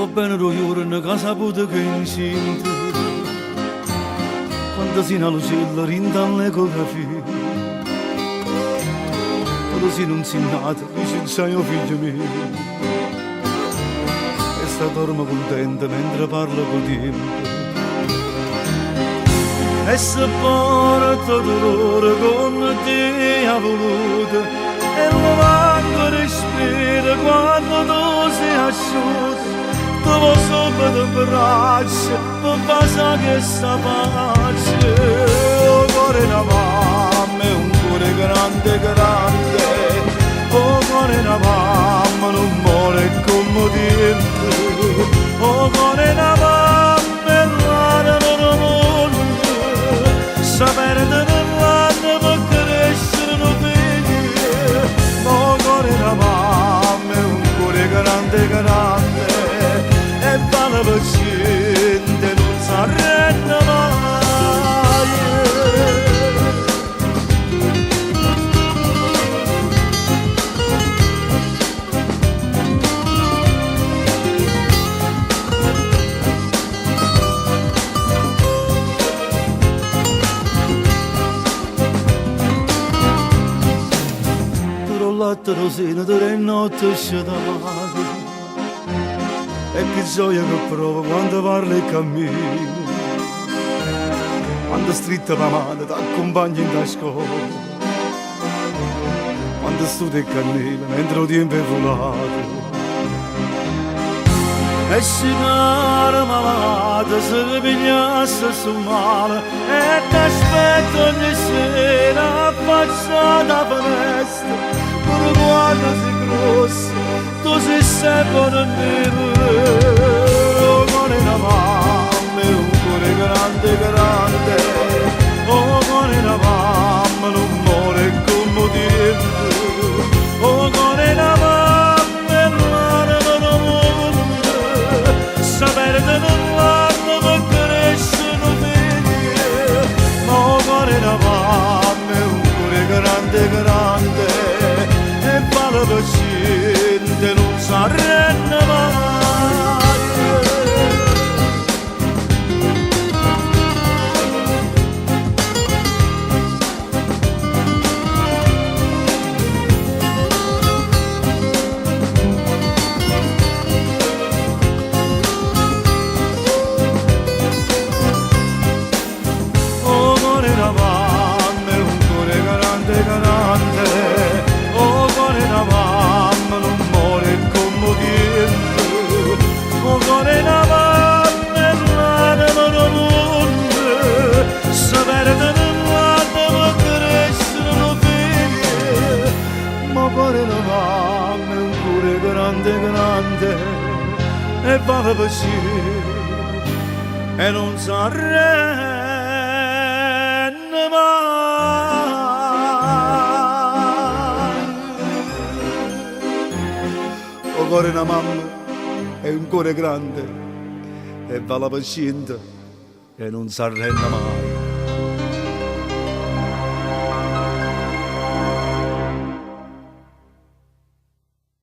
bene lo giorno che ha saputo che è incinta, quando si allo cielo rindan l'ecografia, quando si non si è nato, dice sai mio figlio mio, e sta dorma contenta mentre parla con tempo, e se porta dolore con te ha voluto, e lo manco respira quando tu sei asciutto, tu vuoi sopra le braccia per passare questa pace. Oh cuore una mamma è un cuore grande grande, oh cuore una mamma non muore come tempo, oh cuore una mamma è rara nel mondo, sapere nell'anno per crescere non vedi, oh cuore una mamma è un cuore grande grande, e vale paziente non si arrende mai. Però latte rosino tre notte sciatate, e che gioia che provo quando parli e cammini, quando stritta la mano ti accompagni in scuola, quando studi e cannella mentre lo tempo è volato, e si cara malata se pigliasse sul male, e ti aspetto ogni sera affacciata a finestra, pure quando si grossa tu sei sempre nero. Oh cuore una mamma è un cuore grande grande, oh cuore una mamma non muore come tempo, oh cuore una mamma è rara nel mondo, sapere nell'anno per crescere non vedi, ma oh cuore una mamma è un cuore grande grande, e vale paziente non si arrende mai. Oh cuore una mamma è un cuore grande grande, oh cuore una mamma non muore come tempo, oh cuore una mamma è rara nel mondo, sapere nell'anno per crescere non vedi, ma cuore una mamma è un cuore grande grande, e vale paziente e non si arrende mai. Oh cuore una mamma è un cuore grande, e va la paziente e non si arrende mai.